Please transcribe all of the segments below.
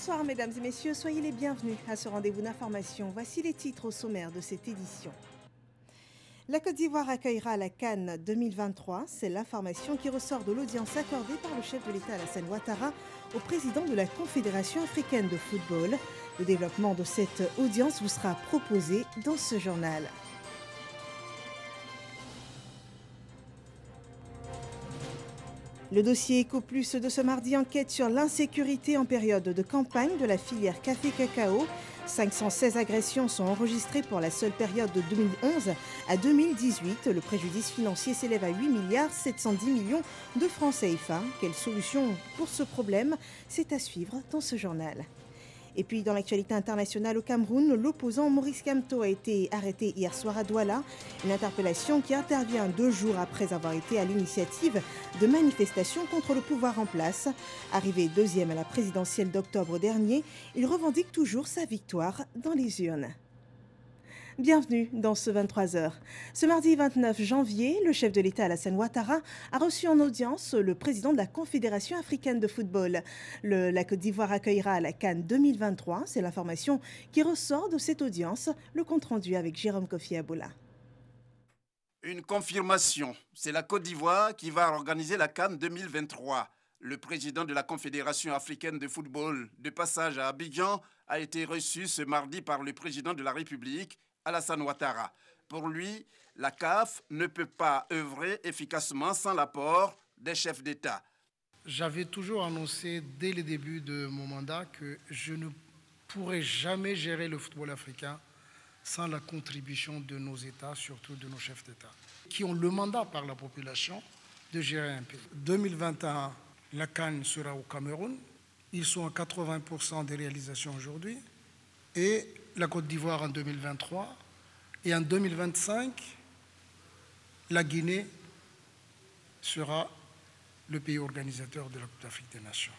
Bonsoir mesdames et messieurs, soyez les bienvenus à ce rendez-vous d'information. Voici les titres au sommaire de cette édition. La Côte d'Ivoire accueillera la CAN 2023. C'est l'information qui ressort de l'audience accordée par le chef de l'État Alassane Ouattara au président de la Confédération africaine de football. Le développement de cette audience vous sera proposé dans ce journal. Le dossier EcoPlus de ce mardi enquête sur l'insécurité en période de campagne de la filière café-cacao. 516 agressions sont enregistrées pour la seule période de 2011 à 2018. Le préjudice financier s'élève à 8,710 milliards de francs CFA. Quelle solution pour ce problème? C'est à suivre dans ce journal. Et puis dans l'actualité internationale au Cameroun, l'opposant Maurice Kamto a été arrêté hier soir à Douala. Une interpellation qui intervient 2 jours après avoir été à l'initiative de manifestations contre le pouvoir en place. Arrivé 2e à la présidentielle d'octobre dernier, il revendique toujours sa victoire dans les urnes. Bienvenue dans ce 23h. Ce mardi 29 janvier, le chef de l'État Alassane Ouattara a reçu en audience le président de la Confédération africaine de football. La Côte d'Ivoire accueillera la CAN 2023. C'est l'information qui ressort de cette audience. Le compte-rendu avec Jérôme Kofi Aboula. Une confirmation, c'est la Côte d'Ivoire qui va organiser la CAN 2023. Le président de la Confédération africaine de football, de passage à Abidjan, a été reçu ce mardi par le président de la République, Alassane Ouattara. Pour lui, la CAF ne peut pas œuvrer efficacement sans l'apport des chefs d'État. J'avais toujours annoncé dès le début de mon mandat que je ne pourrais jamais gérer le football africain sans la contribution de nos États, surtout de nos chefs d'État, qui ont le mandat par la population de gérer un pays. 2021, la CAN sera au Cameroun. Ils sont à 80% des réalisations aujourd'hui. Et la Côte d'Ivoire en 2023. Et en 2025, la Guinée sera le pays organisateur de la Coupe d'Afrique des Nations.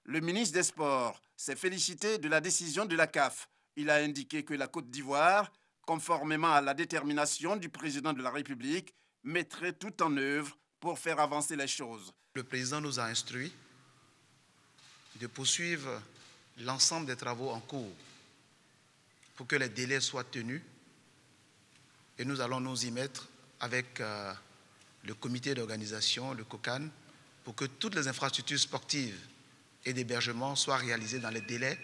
Le ministre des Sports s'est félicité de la décision de la CAF. Il a indiqué que la Côte d'Ivoire, conformément à la détermination du président de la République, mettrait tout en œuvre pour faire avancer les choses. Le président nous a instruit de poursuivre l'ensemble des travaux en cours pour que les délais soient tenus. Et nous allons nous y mettre avec le comité d'organisation, le COCAN, pour que toutes les infrastructures sportives et d'hébergement soient réalisées dans les délais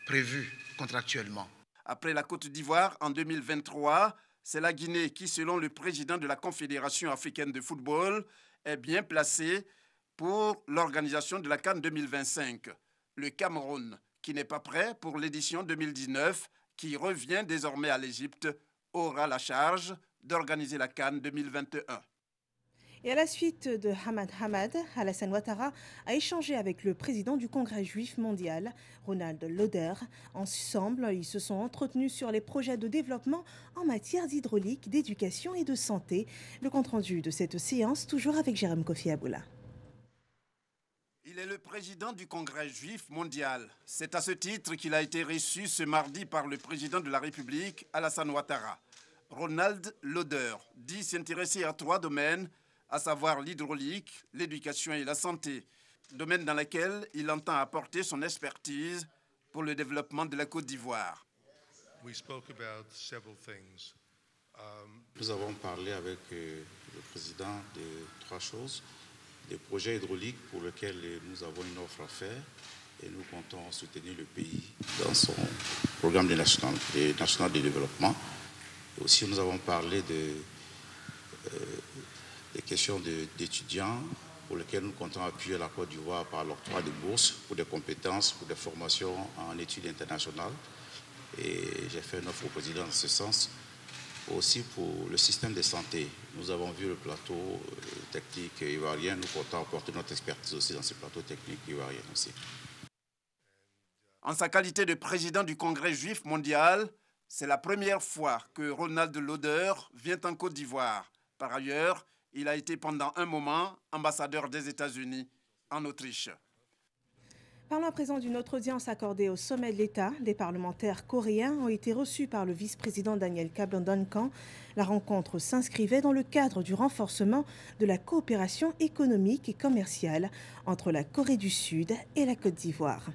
prévus contractuellement. Après la Côte d'Ivoire en 2023, c'est la Guinée qui, selon le président de la Confédération africaine de football, est bien placée pour l'organisation de la CAN 2025. Le Cameroun, qui n'est pas prêt pour l'édition 2019, qui revient désormais à l'Égypte, aura la charge d'organiser la CAN 2021. Et à la suite de Hamad, Alassane Ouattara a échangé avec le président du Congrès juif mondial, Ronald Lauder. Ensemble, ils se sont entretenus sur les projets de développement en matière d'hydraulique, d'éducation et de santé. Le compte-rendu de cette séance, toujours avec Jérôme Kofi Aboula. Il est le président du Congrès juif mondial. C'est à ce titre qu'il a été reçu ce mardi par le président de la République, Alassane Ouattara. Ronald Lauder dit s'intéresser à 3 domaines, à savoir l'hydraulique, l'éducation et la santé, domaines dans lesquels il entend apporter son expertise pour le développement de la Côte d'Ivoire. Nous avons parlé avec le président de 3 choses. Des projets hydrauliques pour lesquels nous avons une offre à faire et nous comptons soutenir le pays dans son programme national de développement. Et aussi, nous avons parlé des questions d'étudiants pour lesquels nous comptons appuyer la Côte d'Ivoire par l'octroi de bourses pour des compétences, pour des formations en études internationales. Et j'ai fait une offre au président dans ce sens. Aussi pour le système de santé. Nous avons vu le plateau technique ivoirien. Nous comptons apporter notre expertise aussi dans ce plateau technique ivoirien aussi. En sa qualité de président du Congrès juif mondial, c'est la première fois que Ronald Lauder vient en Côte d'Ivoire. Par ailleurs, il a été pendant un moment ambassadeur des États-Unis en Autriche. Parlons à présent d'une autre audience accordée au sommet de l'État. Des parlementaires coréens ont été reçus par le vice-président Daniel Kablan-Duncan. La rencontre s'inscrivait dans le cadre du renforcement de la coopération économique et commerciale entre la Corée du Sud et la Côte d'Ivoire.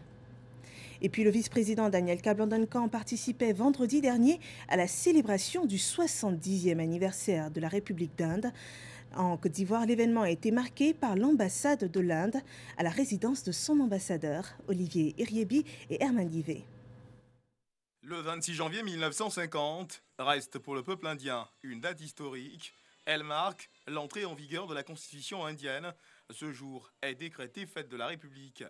Et puis le vice-président Daniel Kablan-Duncan participait vendredi dernier à la célébration du 70e anniversaire de la République d'Inde. En Côte d'Ivoire, l'événement a été marqué par l'ambassade de l'Inde à la résidence de son ambassadeur, Olivier Iriebi et Herman Guivet. Le 26 janvier 1950 reste pour le peuple indien une date historique. Elle marque l'entrée en vigueur de la Constitution indienne. Ce jour est décrété fête de la République.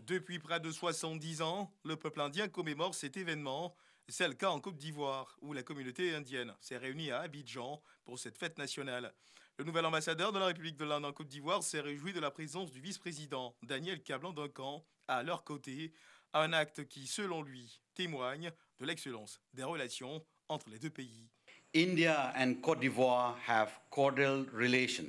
Depuis près de 70 ans, le peuple indien commémore cet événement. C'est le cas en Côte d'Ivoire, où la communauté indienne s'est réunie à Abidjan pour cette fête nationale. Le nouvel ambassadeur de la République de l'Inde en Côte d'Ivoire s'est réjoui de la présence du vice-président Daniel Kablan-Duncan à leur côté, un acte qui, selon lui, témoigne de l'excellence des relations entre les deux pays. India and Côte d'Ivoire have cordial relations.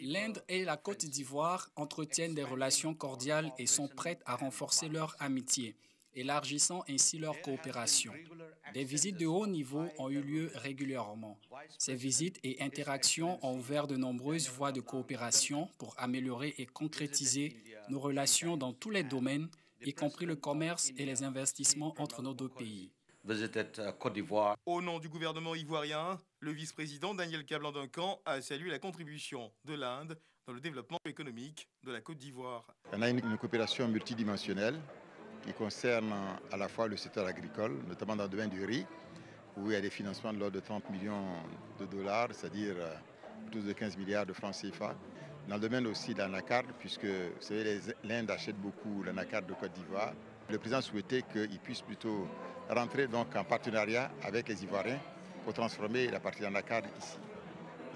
L'Inde et la Côte d'Ivoire entretiennent des relations cordiales et sont prêtes à renforcer leur amitié, élargissant ainsi leur coopération. Des visites de haut niveau ont eu lieu régulièrement. Ces visites et interactions ont ouvert de nombreuses voies de coopération pour améliorer et concrétiser nos relations dans tous les domaines, y compris le commerce et les investissements entre nos deux pays. Au nom du gouvernement ivoirien, le vice-président Daniel Kablan-Duncan a salué la contribution de l'Inde dans le développement économique de la Côte d'Ivoire. On a une coopération multidimensionnelle qui concerne à la fois le secteur agricole, notamment dans le domaine du riz, où il y a des financements de l'ordre de 30 millions de dollars, c'est-à-dire plus de 15 milliards de francs CFA. Dans le domaine aussi de l'anacarde, puisque vous savez, l'Inde achète beaucoup l'anacarde de Côte d'Ivoire. Le président souhaitait qu'il puisse plutôt rentrer donc en partenariat avec les Ivoiriens pour transformer la partie d'anacarde ici.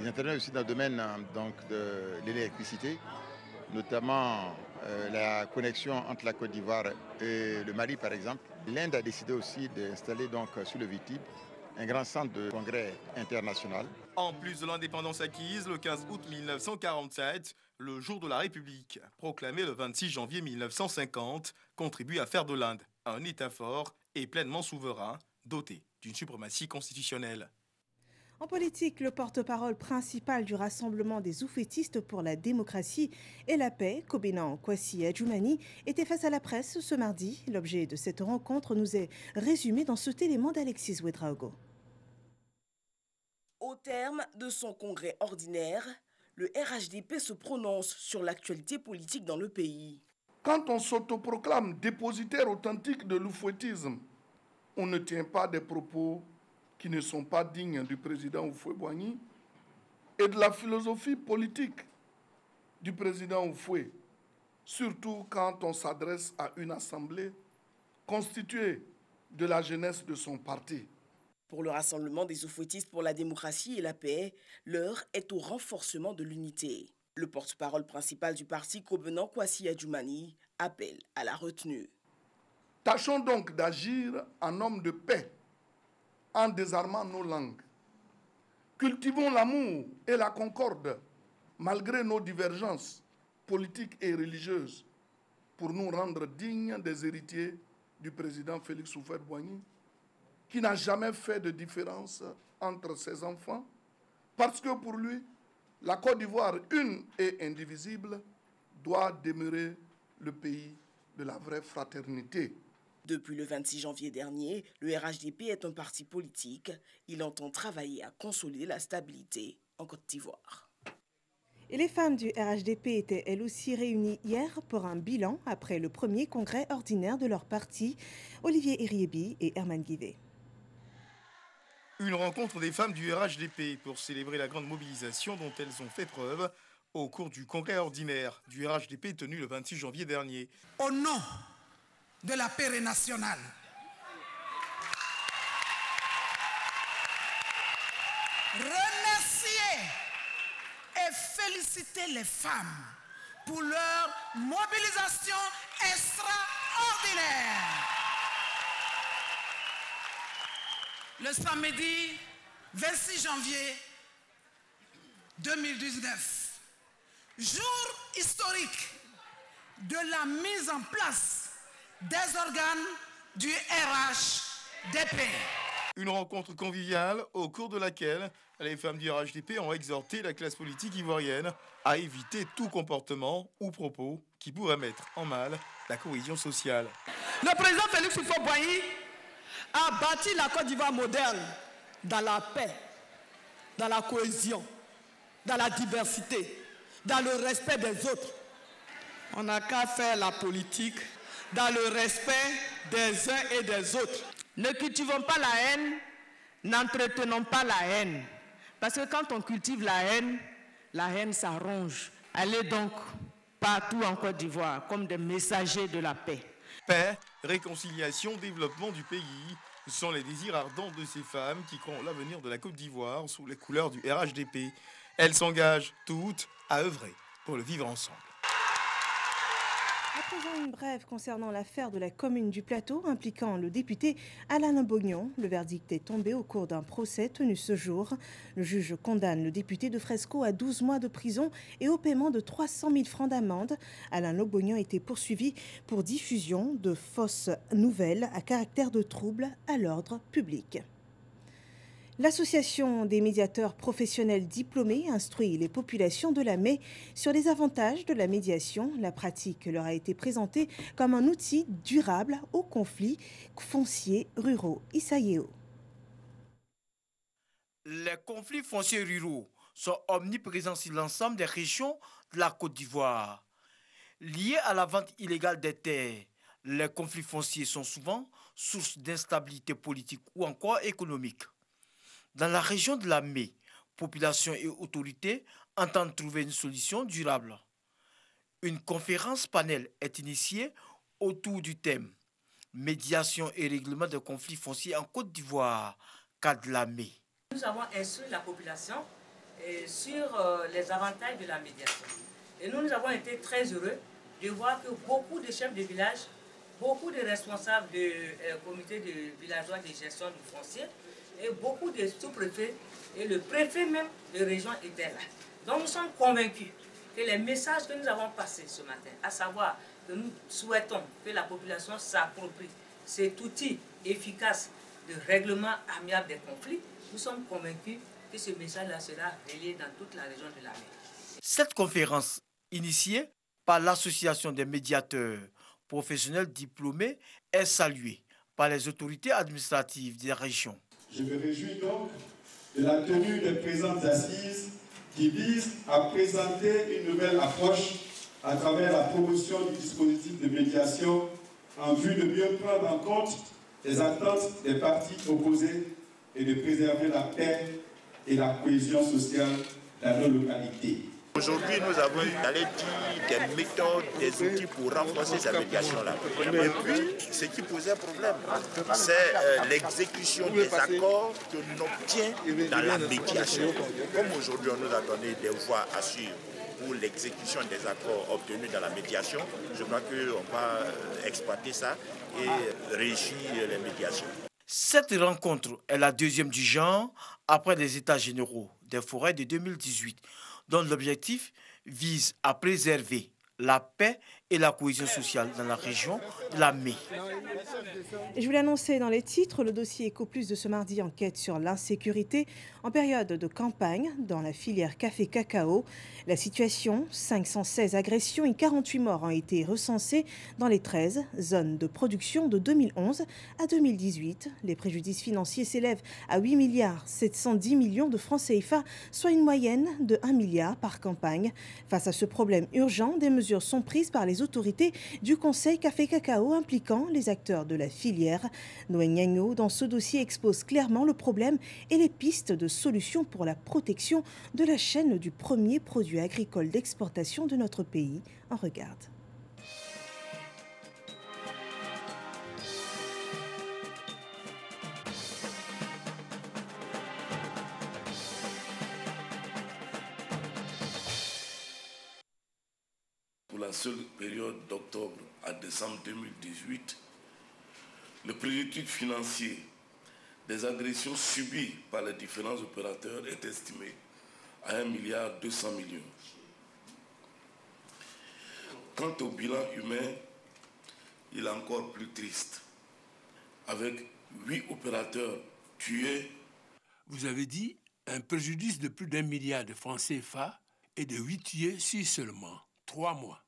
Ils interviennent aussi dans le domaine donc, de l'électricité, notamment la connexion entre la Côte d'Ivoire et le Mali par exemple. L'Inde a décidé aussi d'installer donc sous le Vitib un grand centre de congrès international. En plus de l'indépendance acquise le 15 août 1947, le jour de la République, proclamé le 26 janvier 1950, contribue à faire de l'Inde un État fort et pleinement souverain, doté d'une suprématie constitutionnelle. En politique, le porte-parole principal du Rassemblement des oufettistes pour la démocratie et la paix, Kobenan Kwasi Adjoumani, était face à la presse ce mardi. L'objet de cette rencontre nous est résumé dans ce téléman d'Alexis Ouedraogo. Au terme de son congrès ordinaire, le RHDP se prononce sur l'actualité politique dans le pays. Quand on s'autoproclame dépositaire authentique de l'oufouettisme, on ne tient pas des propos qui ne sont pas dignes du président Houphouët-Boigny et de la philosophie politique du président Houphouët, surtout quand on s'adresse à une assemblée constituée de la jeunesse de son parti. Pour le Rassemblement des oufouettistes pour la démocratie et la paix, l'heure est au renforcement de l'unité. Le porte-parole principal du parti, Kobenan Kwasi Adjoumani, appelle à la retenue. Tâchons donc d'agir en homme de paix, en désarmant nos langues. Cultivons l'amour et la concorde, malgré nos divergences politiques et religieuses, pour nous rendre dignes des héritiers du président Félix Houphouët-Boigny, qui n'a jamais fait de différence entre ses enfants, parce que pour lui, la Côte d'Ivoire, une et indivisible, doit demeurer le pays de la vraie fraternité. Depuis le 26 janvier dernier, le RHDP est un parti politique. Il entend travailler à consolider la stabilité en Côte d'Ivoire. Et les femmes du RHDP étaient elles aussi réunies hier pour un bilan après le premier congrès ordinaire de leur parti. Olivier Iriebi et Herman Guivet. Une rencontre des femmes du RHDP pour célébrer la grande mobilisation dont elles ont fait preuve au cours du congrès ordinaire du RHDP tenu le 26 janvier dernier. Au nom de la paix nationale, remercier et féliciter les femmes pour leur mobilisation extraordinaire. Le samedi 26 janvier 2019, jour historique de la mise en place des organes du RHDP. Une rencontre conviviale au cours de laquelle les femmes du RHDP ont exhorté la classe politique ivoirienne à éviter tout comportement ou propos qui pourrait mettre en mal la cohésion sociale. Le président Félix Houphouët-Boigny a bâti la Côte d'Ivoire moderne dans la paix, dans la cohésion, dans la diversité, dans le respect des autres. On n'a qu'à faire la politique dans le respect des uns et des autres. Ne cultivons pas la haine, n'entretenons pas la haine. Parce que quand on cultive la haine s'arrange. Allez donc partout en Côte d'Ivoire comme des messagers de la paix. Paix, réconciliation, développement du pays sont les désirs ardents de ces femmes qui croient l'avenir de la Côte d'Ivoire sous les couleurs du RHDP. Elles s'engagent toutes à œuvrer pour le vivre ensemble. À présent, une brève concernant l'affaire de la commune du Plateau impliquant le député Alain Bognon. Le verdict est tombé au cours d'un procès tenu ce jour. Le juge condamne le député de Fresco à 12 mois de prison et au paiement de 300 000 francs d'amende. Alain Bognon a été poursuivi pour diffusion de fausses nouvelles à caractère de trouble à l'ordre public. L'Association des médiateurs professionnels diplômés instruit les populations de Lamé sur les avantages de la médiation. La pratique leur a été présentée comme un outil durable aux conflits fonciers ruraux. Issa Yeo. Les conflits fonciers ruraux sont omniprésents sur l'ensemble des régions de la Côte d'Ivoire. Liés à la vente illégale des terres, les conflits fonciers sont souvent source d'instabilité politique ou encore économique. Dans la région de Lamé, population et autorités entendent trouver une solution durable. Une conférence panel est initiée autour du thème « Médiation et règlement des conflits fonciers en Côte d'Ivoire, cadre Lamé ». Nous avons instruit la population sur les avantages de la médiation. Et nous avons été très heureux de voir que beaucoup de chefs de village, beaucoup de responsables de comités de villageois de gestion du foncier, et beaucoup de sous-préfets et le préfet même de région étaient là. Donc nous sommes convaincus que les messages que nous avons passés ce matin, à savoir que nous souhaitons que la population s'approprie cet outil efficace de règlement amiable des conflits, nous sommes convaincus que ce message-là sera relayé dans toute la région de la mer. Cette conférence, initiée par l'Association des médiateurs professionnels diplômés, est saluée par les autorités administratives des régions. Je me réjouis donc de la tenue des présentes assises qui visent à présenter une nouvelle approche à travers la promotion du dispositif de médiation en vue de mieux prendre en compte les attentes des parties opposées et de préserver la paix et la cohésion sociale dans nos localités. Aujourd'hui, nous avons des méthodes, des outils pour renforcer cette médiation-là. Et puis, ce qui posait problème, c'est l'exécution des accords que l'on obtient dans la médiation. Comme aujourd'hui, on nous a donné des voies à suivre pour l'exécution des accords obtenus dans la médiation, je crois qu'on va exploiter ça et réussir les médiations. Cette rencontre est la deuxième du genre après les États généraux des forêts de 2018, dont l'objectif vise à préserver la paix et la cohésion sociale dans la région de Lamé. Je vous l'ai annoncé dans les titres, le dossier Ecoplus de ce mardi enquête sur l'insécurité en période de campagne dans la filière café-cacao. La situation, 516 agressions et 48 morts ont été recensés dans les 13 zones de production de 2011 à 2018. Les préjudices financiers s'élèvent à 8 milliards 710 millions de francs CFA, soit une moyenne de 1 milliard par campagne. Face à ce problème urgent, des mesures sont prises par les autorités du Conseil Café-Cacao impliquant les acteurs de la filière. Noé Niagno, dans ce dossier, expose clairement le problème et les pistes de solutions pour la protection de la chaîne du premier produit agricole d'exportation de notre pays. On regarde. Pour la seule période d'octobre à décembre 2018, le préjudice financier des agressions subies par les différents opérateurs est estimé à 1,2 milliard. Quant au bilan humain, il est encore plus triste, avec 8 opérateurs tués. Vous avez dit un préjudice de plus d'1 milliard de francs CFA et de 8 tués sur seulement 3 mois,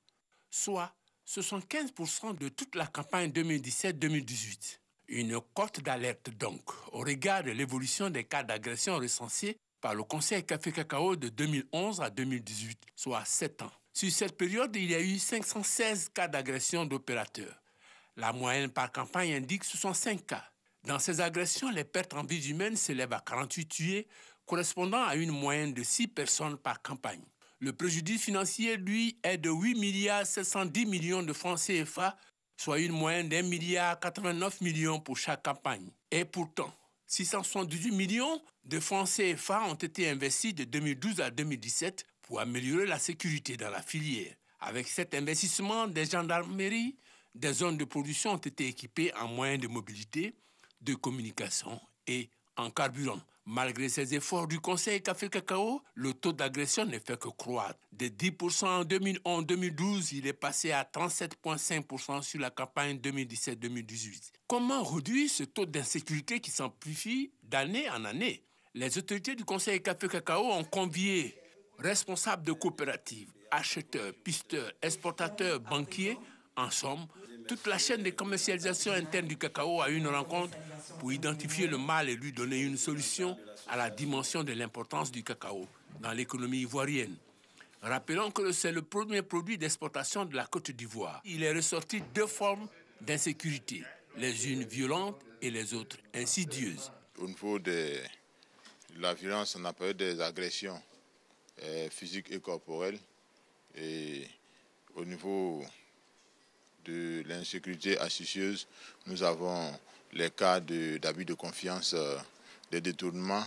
soit 75% de toute la campagne 2017-2018. Une cote d'alerte donc, au regard de l'évolution des cas d'agression recensés par le Conseil Café-Cacao de 2011 à 2018, soit 7 ans. Sur cette période, il y a eu 516 cas d'agression d'opérateurs. La moyenne par campagne indique 65 cas. Dans ces agressions, les pertes en vies humaines s'élèvent à 48 tués, correspondant à une moyenne de 6 personnes par campagne. Le préjudice financier, lui, est de 8,710 milliards de francs CFA, soit une moyenne d'1,89 milliard pour chaque campagne. Et pourtant, 678 millions de francs CFA ont été investis de 2012 à 2017 pour améliorer la sécurité dans la filière. Avec cet investissement, des gendarmeries, des zones de production ont été équipées en moyens de mobilité, de communication et en carburant. Malgré ces efforts du Conseil Café-Cacao, le taux d'agression ne fait que croître. De 10% en 2011-2012, il est passé à 37,5% sur la campagne 2017-2018. Comment réduire ce taux d'insécurité qui s'amplifie d'année en année? Les autorités du Conseil Café-Cacao ont convié responsables de coopératives, acheteurs, pisteurs, exportateurs, banquiers, en somme, toute la chaîne de commercialisation interne du cacao à une rencontre pour identifier le mal et lui donner une solution à la dimension de l'importance du cacao dans l'économie ivoirienne. Rappelons que c'est le premier produit d'exportation de la Côte d'Ivoire. Il est ressorti 2 formes d'insécurité, les unes violentes et les autres insidieuses. Au niveau de la violence, on a parlé des agressions physiques et corporelles. Et au niveau de l'insécurité astucieuse, nous avons les cas d'abus de confiance, de détournement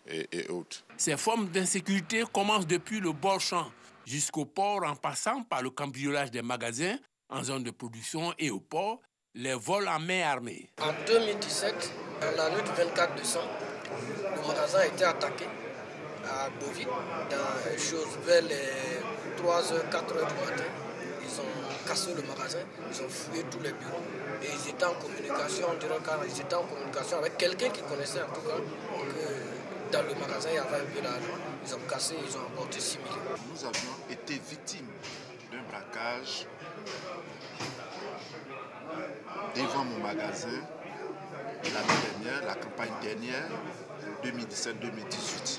et autres. Ces formes d'insécurité commencent depuis le bord-champ jusqu'au port en passant par le cambriolage des magasins en zone de production et au port, les vols en main armée. En 2017, la nuit du 24 décembre, le magasin a été attaqué à Bovy, vers les 3h, 4h du matin. Ils ont cassé le magasin, ils ont fouillé tous les bureaux et ils étaient en communication, ils étaient en communication avec quelqu'un qui connaissait en tout cas que dans le magasin il y avait un peu d'argent. Ils ont cassé, ils ont apporté 6 millions. Nous avions été victimes d'un braquage devant mon magasin l'année dernière, la campagne dernière, 2017-2018.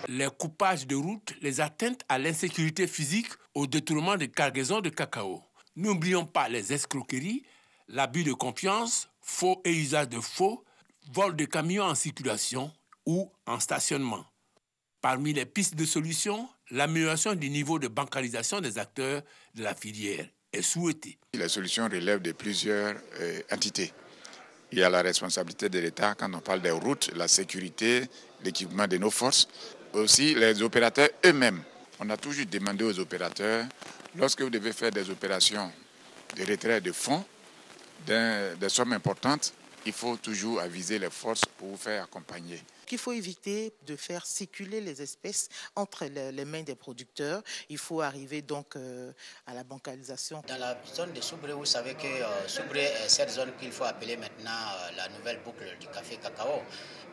Les coupages de route, les atteintes à l'insécurité physique, au détournement de cargaisons de cacao. N'oublions pas les escroqueries, l'abus de confiance, faux et usage de faux, vol de camions en circulation ou en stationnement. Parmi les pistes de solutions, l'amélioration du niveau de bancarisation des acteurs de la filière est souhaitée. Les solutions relèvent de plusieurs entités. Il y a la responsabilité de l'État quand on parle des routes, la sécurité, l'équipement de nos forces. Aussi les opérateurs eux-mêmes. On a toujours demandé aux opérateurs, lorsque vous devez faire des opérations de retrait de fonds, des sommes importantes, il faut toujours aviser les forces pour vous faire accompagner. Il faut éviter de faire circuler les espèces entre les mains des producteurs. Il faut arriver donc à la bancarisation. Dans la zone de Soubré, vous savez que Soubré est cette zone qu'il faut appeler maintenant la nouvelle boucle du café cacao.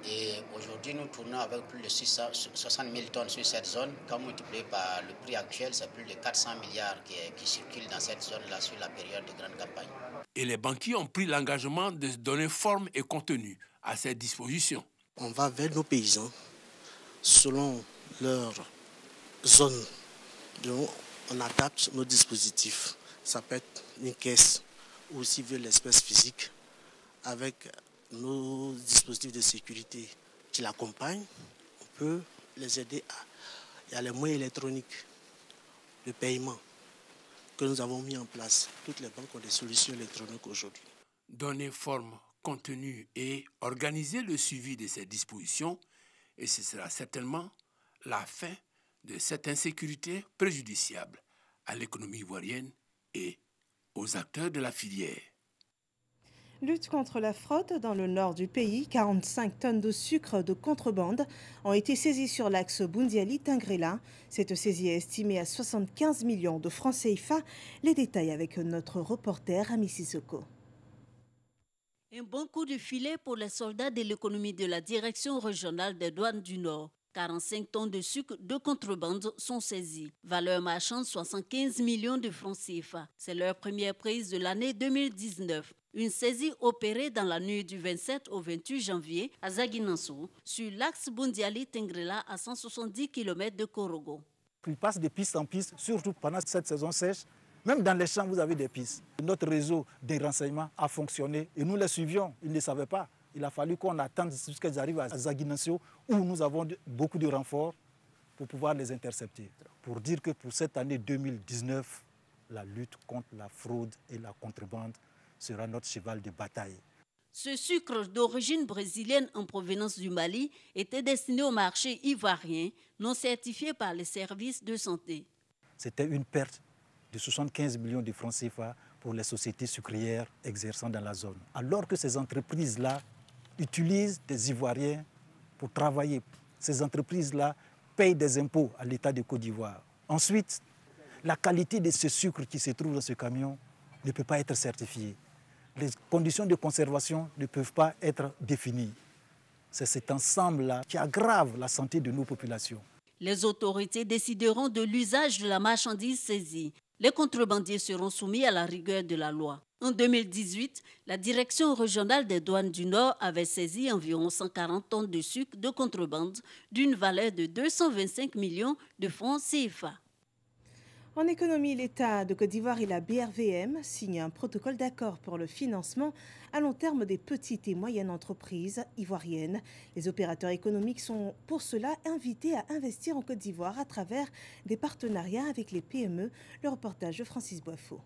Et aujourd'hui, nous tournons avec plus de 60 000 tonnes sur cette zone. Quand multiplié par le prix actuel, c'est plus de 400 milliards qui circulent dans cette zone-là sur la période de grande campagne. Et les banquiers ont pris l'engagement de donner forme et contenu à cette disposition. On va vers nos paysans selon leur zone. Donc, on adapte nos dispositifs. Ça peut être une caisse ou aussi vers l'espèce physique avec nos dispositifs de sécurité qui l'accompagnent. On peut les aider il y a les moyens électroniques de paiement que nous avons mis en place. Toutes les banques ont des solutions électroniques aujourd'hui. Donner forme, contenu et organiser le suivi de ces dispositions, et ce sera certainement la fin de cette insécurité préjudiciable à l'économie ivoirienne et aux acteurs de la filière. Lutte contre la fraude dans le nord du pays. 45 tonnes de sucre de contrebande ont été saisies sur l'axe Boundiali-Tingrela. Cette saisie est estimée à 75 millions de francs CFA. Les détails avec notre reporter Ami Sissoko. Un bon coup de filet pour les soldats de l'économie de la direction régionale des douanes du Nord. 45 tonnes de sucre de contrebande sont saisies. Valeur marchande 75 millions de francs CFA. C'est leur première prise de l'année 2019. Une saisie opérée dans la nuit du 27 au 28 janvier à Zaguinanso, sur l'axe Bundiali-Tengrela à 170 km de Korogo. Il passe de piste en piste, surtout pendant cette saison sèche. Même dans les champs, vous avez des pistes. Notre réseau de renseignement a fonctionné et nous les suivions. Ils ne savaient pas. Il a fallu qu'on attende jusqu'à qu'ils arrivent à Zaguinanso, où nous avons beaucoup de renforts pour pouvoir les intercepter. Pour dire que pour cette année 2019, la lutte contre la fraude et la contrebande sera notre cheval de bataille. Ce sucre d'origine brésilienne en provenance du Mali était destiné au marché ivoirien, non certifié par les services de santé. C'était une perte de 75 millions de francs CFA pour les sociétés sucrières exerçant dans la zone. Alors que ces entreprises-là utilisent des Ivoiriens pour travailler. Ces entreprises-là payent des impôts à l'État de Côte d'Ivoire. Ensuite, la qualité de ce sucre qui se trouve dans ce camion ne peut pas être certifiée. Les conditions de conservation ne peuvent pas être définies. C'est cet ensemble-là qui aggrave la santé de nos populations. Les autorités décideront de l'usage de la marchandise saisie. Les contrebandiers seront soumis à la rigueur de la loi. En 2018, la Direction régionale des douanes du Nord avait saisi environ 140 tonnes de sucre de contrebande d'une valeur de 225 millions de francs CFA. En économie, l'État de Côte d'Ivoire et la BRVM signent un protocole d'accord pour le financement à long terme des petites et moyennes entreprises ivoiriennes. Les opérateurs économiques sont pour cela invités à investir en Côte d'Ivoire à travers des partenariats avec les PME. Le reportage de Francis Boifo.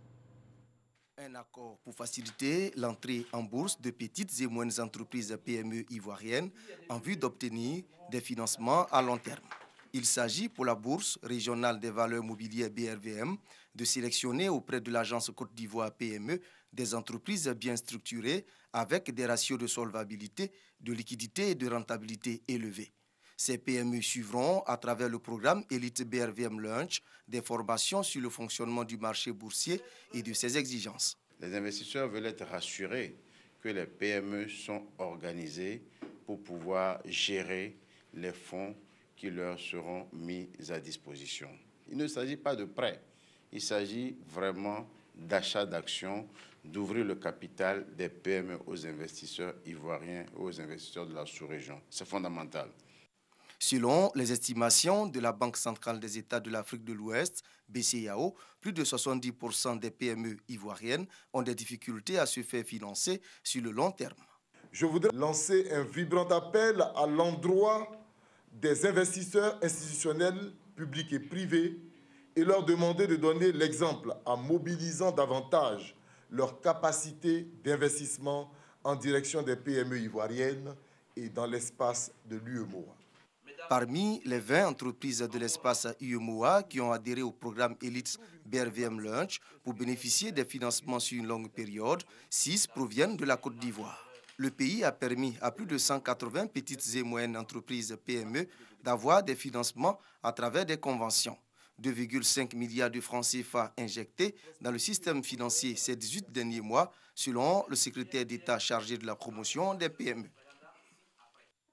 Un accord pour faciliter l'entrée en bourse de petites et moyennes entreprises PME ivoiriennes en vue d'obtenir des financements à long terme. Il s'agit pour la Bourse régionale des valeurs mobilières BRVM de sélectionner auprès de l'agence Côte d'Ivoire PME des entreprises bien structurées avec des ratios de solvabilité, de liquidité et de rentabilité élevés. Ces PME suivront à travers le programme Elite BRVM Launch des formations sur le fonctionnement du marché boursier et de ses exigences. Les investisseurs veulent être rassurés que les PME sont organisées pour pouvoir gérer les fonds qui leur seront mis à disposition. Il ne s'agit pas de prêt, il s'agit vraiment d'achat d'actions, d'ouvrir le capital des PME aux investisseurs ivoiriens, aux investisseurs de la sous-région. C'est fondamental. Selon les estimations de la Banque centrale des États de l'Afrique de l'Ouest, BCEAO, plus de 70% des PME ivoiriennes ont des difficultés à se faire financer sur le long terme. Je voudrais lancer un vibrant appel à l'endroit des investisseurs institutionnels, publics et privés et leur demander de donner l'exemple en mobilisant davantage leur capacité d'investissement en direction des PME ivoiriennes et dans l'espace de l'UEMOA. Parmi les 20 entreprises de l'espace UEMOA qui ont adhéré au programme Elite BRVM Launch pour bénéficier des financements sur une longue période, 6 proviennent de la Côte d'Ivoire. Le pays a permis à plus de 180 petites et moyennes entreprises PME d'avoir des financements à travers des conventions. 2,5 milliards de francs CFA injectés dans le système financier ces 18 derniers mois, selon le secrétaire d'État chargé de la promotion des PME.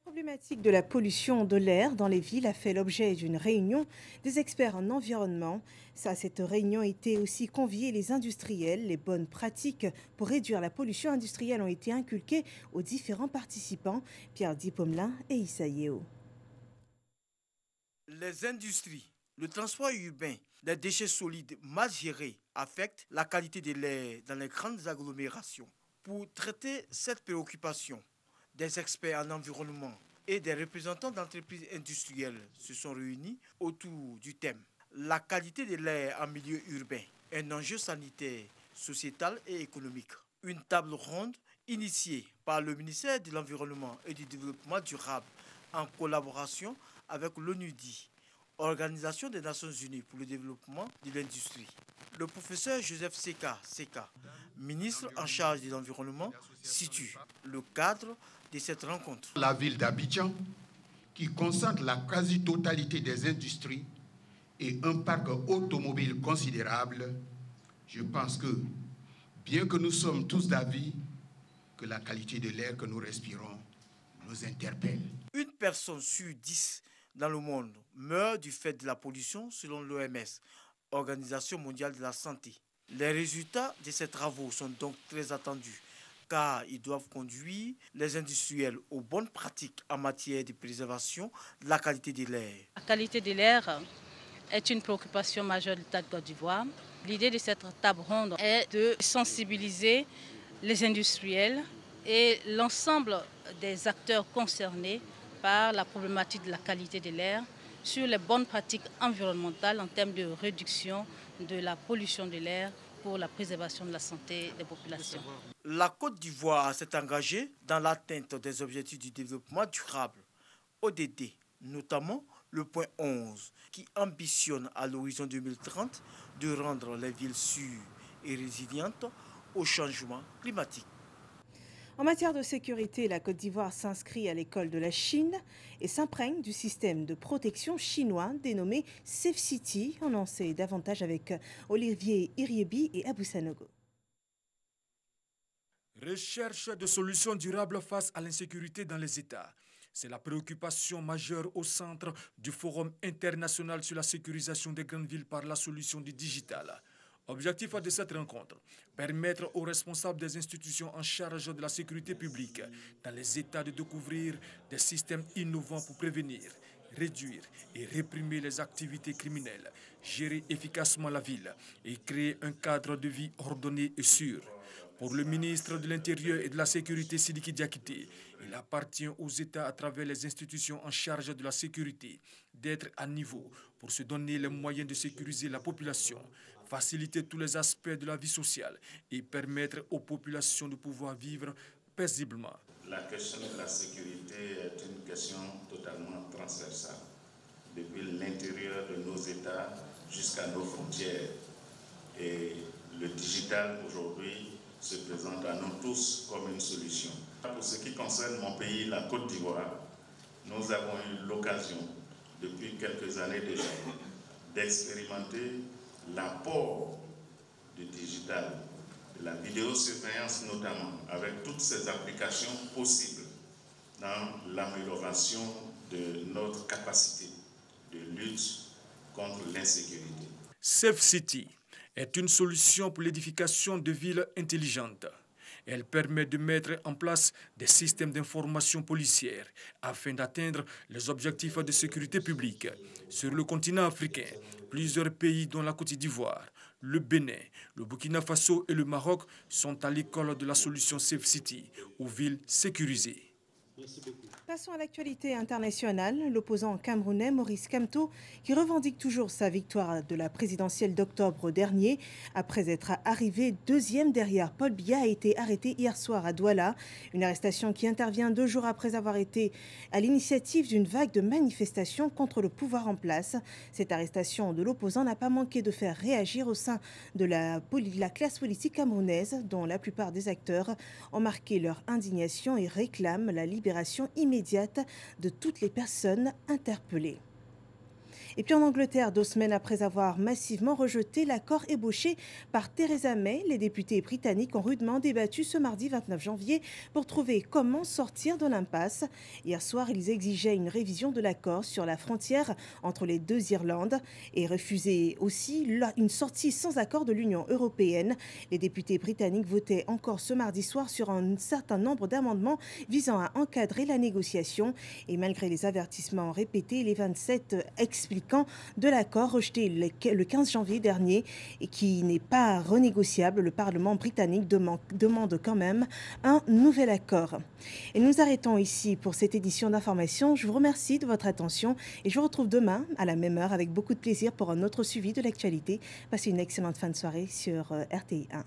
La problématique de la pollution de l'air dans les villes a fait l'objet d'une réunion des experts en environnement. À cette réunion étaient aussi conviés les industriels. Les bonnes pratiques pour réduire la pollution industrielle ont été inculquées aux différents participants. Pierre Dipomelin et Issa Yeo. Les industries, le transport urbain, des déchets solides mal gérés affectent la qualité de l'air dans les grandes agglomérations. Pour traiter cette préoccupation, des experts en environnement et des représentants d'entreprises industrielles se sont réunis autour du thème « La qualité de l'air en milieu urbain, un enjeu sanitaire, sociétal et économique ». Une table ronde initiée par le ministère de l'Environnement et du Développement durable en collaboration avec l'ONUDI, Organisation des Nations Unies pour le développement de l'industrie. Le professeur Joseph Seka, ministre en charge de l'environnement, situe le cadre de cette rencontre. La ville d'Abidjan, qui concentre la quasi-totalité des industries et un parc automobile considérable, je pense que, bien que nous sommes tous d'avis que la qualité de l'air que nous respirons nous interpelle. Une personne sur 10 dans le monde meurent du fait de la pollution selon l'OMS, Organisation mondiale de la santé. Les résultats de ces travaux sont donc très attendus car ils doivent conduire les industriels aux bonnes pratiques en matière de préservation de la qualité de l'air. La qualité de l'air est une préoccupation majeure de l'État de Côte d'Ivoire. L'idée de cette table ronde est de sensibiliser les industriels et l'ensemble des acteurs concernés par la problématique de la qualité de l'air sur les bonnes pratiques environnementales en termes de réduction de la pollution de l'air pour la préservation de la santé des populations. La Côte d'Ivoire s'est engagée dans l'atteinte des objectifs du développement durable, ODD, notamment le point 11, qui ambitionne à l'horizon 2030 de rendre les villes sûres et résilientes au changement climatique. En matière de sécurité, la Côte d'Ivoire s'inscrit à l'école de la Chine et s'imprègne du système de protection chinois dénommé Safe City. On en sait davantage avec Olivier Iriebi et Abou Sanogo. Recherche de solutions durables face à l'insécurité dans les États. C'est la préoccupation majeure au centre du Forum international sur la sécurisation des grandes villes par la solution du digital. Objectif de cette rencontre, permettre aux responsables des institutions en charge de la sécurité publique dans les États de découvrir des systèmes innovants pour prévenir, réduire et réprimer les activités criminelles, gérer efficacement la ville et créer un cadre de vie ordonné et sûr. Pour le ministre de l'Intérieur et de la Sécurité, Sidiki Diakité, il appartient aux États à travers les institutions en charge de la sécurité d'être à niveau pour se donner les moyens de sécuriser la population, faciliter tous les aspects de la vie sociale et permettre aux populations de pouvoir vivre paisiblement. La question de la sécurité est une question totalement transversale, depuis l'intérieur de nos États jusqu'à nos frontières. Et le digital aujourd'hui se présente à nous tous comme une solution. Pour ce qui concerne mon pays, la Côte d'Ivoire, nous avons eu l'occasion, depuis quelques années déjà, d'expérimenter l'apport du digital, de la vidéosurveillance notamment, avec toutes ces applications possibles dans l'amélioration de notre capacité de lutte contre l'insécurité. Safe City est une solution pour l'édification de villes intelligentes. Elle permet de mettre en place des systèmes d'information policière afin d'atteindre les objectifs de sécurité publique. Sur le continent africain, plusieurs pays dont la Côte d'Ivoire, le Bénin, le Burkina Faso et le Maroc sont à l'école de la solution Safe City, aux villes sécurisées. Passons à l'actualité internationale. L'opposant camerounais Maurice Kamto, qui revendique toujours sa victoire de la présidentielle d'octobre dernier, après être arrivé deuxième derrière Paul Biya, a été arrêté hier soir à Douala. Une arrestation qui intervient 2 jours après avoir été à l'initiative d'une vague de manifestations contre le pouvoir en place. Cette arrestation de l'opposant n'a pas manqué de faire réagir au sein de la classe politique camerounaise, dont la plupart des acteurs ont marqué leur indignation et réclament la libération immédiate de toutes les personnes interpellées. Et puis en Angleterre, 2 semaines après avoir massivement rejeté l'accord ébauché par Theresa May, les députés britanniques ont rudement débattu ce mardi 29 janvier pour trouver comment sortir de l'impasse. Hier soir, ils exigeaient une révision de l'accord sur la frontière entre les 2 Irlandes et refusaient aussi une sortie sans accord de l'Union européenne. Les députés britanniques votaient encore ce mardi soir sur un certain nombre d'amendements visant à encadrer la négociation. Et malgré les avertissements répétés, les 27 expliquent de l'accord rejeté le 15 janvier dernier et qui n'est pas renégociable, le Parlement britannique demande quand même un nouvel accord. Et nous arrêtons ici pour cette édition d'information. Je vous remercie de votre attention et je vous retrouve demain à la même heure avec beaucoup de plaisir pour un autre suivi de l'actualité. Passez une excellente fin de soirée sur RTI 1.